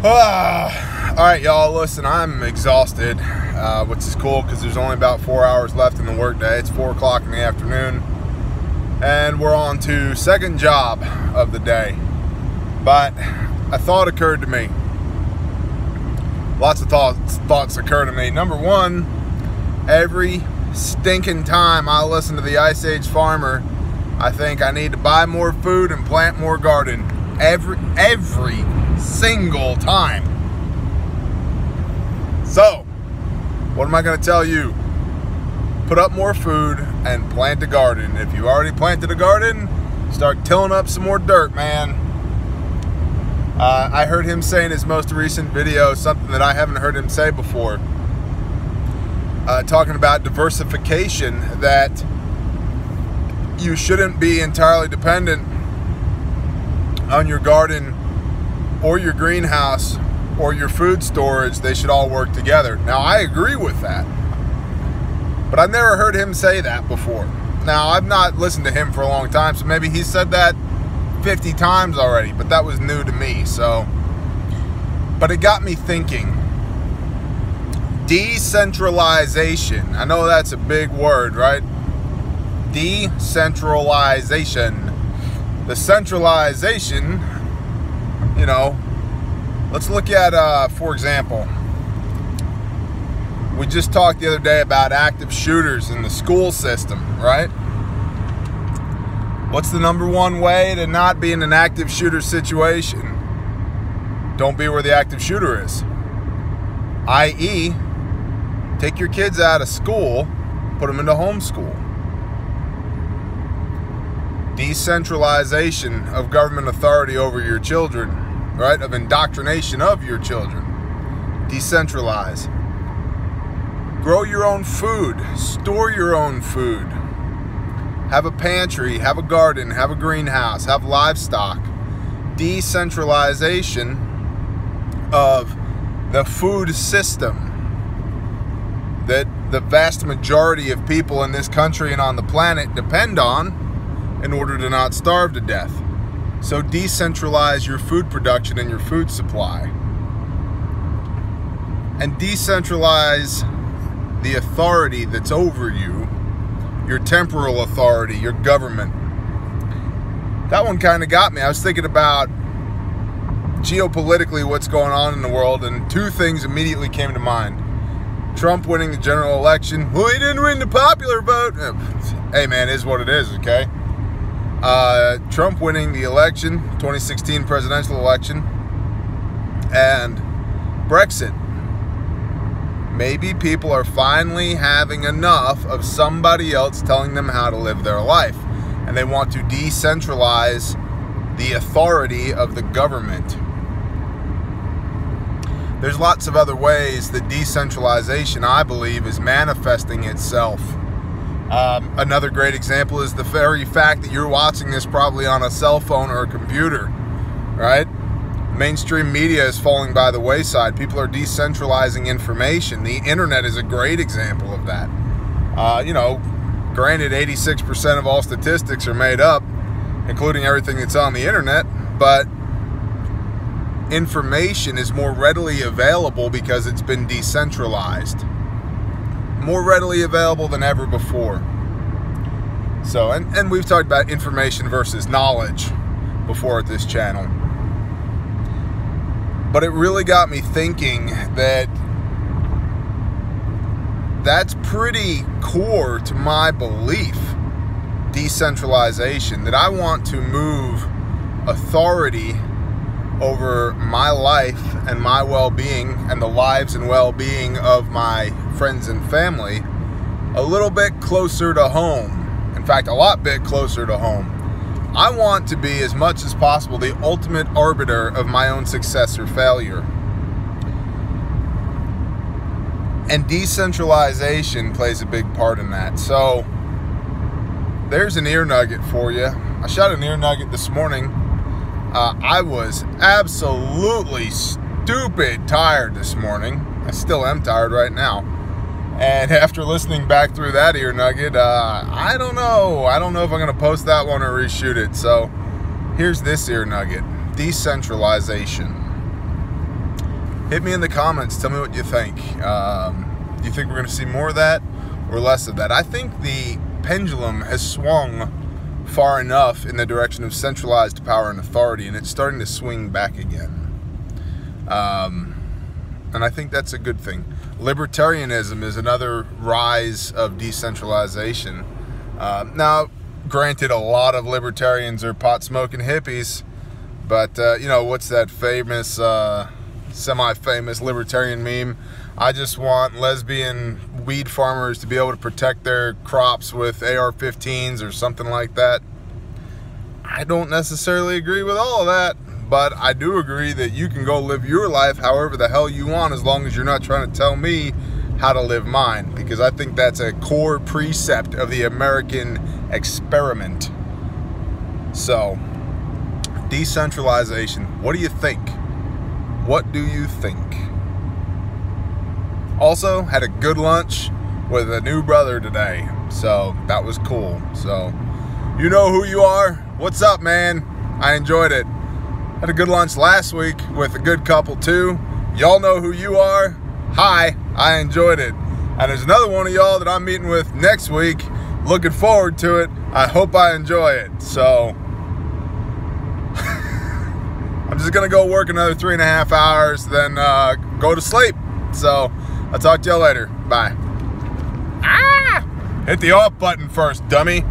All right, y'all, listen, I'm exhausted, which is cool because there's only about 4 hours left in the workday. It's 4 o'clock in the afternoon, and we're on to second job of the day. But a thought occurred to me. Lots of thoughts occur to me. Number one, every stinking time I listen to the Ice Age Farmer, I think I need to buy more food and plant more garden. Every single time. So, what am I going to tell you? Put up more food and plant a garden. If you already planted a garden, start tilling up some more dirt, man. I heard him say in his most recent video something that I haven't heard him say before. Talking about diversification, that you shouldn't be entirely dependent on your garden or your greenhouse or your food storage. They should all work together. Now, I agree with that, but I've never heard him say that before. Now, I've not listened to him for a long time, so maybe he said that 50 times already, but that was new to me. But it got me thinking. Decentralization. I know that's a big word, right? Decentralization. The centralization, you know, let's look at, for example, we just talked the other day about active shooters in the school system, right? What's the number one way to not be in an active shooter situation? Don't be where the active shooter is. i.e., take your kids out of school, put them into homeschool. Decentralization of government authority over your children, right? Of indoctrination of your children. Decentralize. Grow your own food. Store your own food. Have a pantry, have a garden, have a greenhouse, have livestock. Decentralization of the food system that the vast majority of people in this country and on the planet depend on in order to not starve to death. So decentralize your food production and your food supply. And decentralize the authority that's over you, your temporal authority, your government. That one kind of got me. I was thinking about geopolitically what's going on in the world, and two things immediately came to mind. Trump winning the general election. Well, he didn't win the popular vote. Hey, man, it is what it is, okay? Trump winning the election, 2016 presidential election, and Brexit. Maybe people are finally having enough of somebody else telling them how to live their life, and they want to decentralize the authority of the government. There's lots of other ways that decentralization, I believe, is manifesting itself. Another great example is the very fact that you're watching this probably on a cell phone or a computer, right? Mainstream media is falling by the wayside. People are decentralizing information. The internet is a great example of that. You know, granted, 86% of all statistics are made up, including everything that's on the internet, but information is more readily available because it's been decentralized. More readily available than ever before. So, and we've talked about information versus knowledge before at this channel. But it really got me thinking that that's pretty core to my belief, decentralization, that I want to move authority over my life and my well-being and the lives and well-being of my friends and family a little bit closer to home. In fact, a lot bit closer to home. I want to be, as much as possible, the ultimate arbiter of my own success or failure. And decentralization plays a big part in that. So, there's an ear nugget for you. I shot an ear nugget this morning. I was absolutely stupid tired this morning. I still am tired right now. And after listening back through that ear nugget, I don't know if I'm going to post that one or reshoot it. So here's this ear nugget. Decentralization. Hit me in the comments. Tell me what you think. Do you think we're going to see more of that or less of that? I think the pendulum has swung far enough in the direction of centralized power and authority, and it's starting to swing back again. And I think that's a good thing. Libertarianism is another rise of decentralization. Now, granted, a lot of libertarians are pot-smoking hippies, but, you know, what's that famous, semi-famous libertarian meme? I just want lesbian weed farmers to be able to protect their crops with AR-15s or something like that. I don't necessarily agree with all of that, but I do agree that you can go live your life however the hell you want, as long as you're not trying to tell me how to live mine, because I think that's a core precept of the American experiment. So, decentralization, what do you think? What do you think? Also, had a good lunch with a new brother today, so that was cool. So, you know who you are. What's up, man? I enjoyed it. Had a good lunch last week with a good couple too. Y'all know who you are. Hi, I enjoyed it. And there's another one of y'all that I'm meeting with next week. Looking forward to it. I hope I enjoy it. So, I'm just gonna go work another 3.5 hours, then go to sleep. So, I'll talk to y'all later. Bye. Hit the off button first, dummy.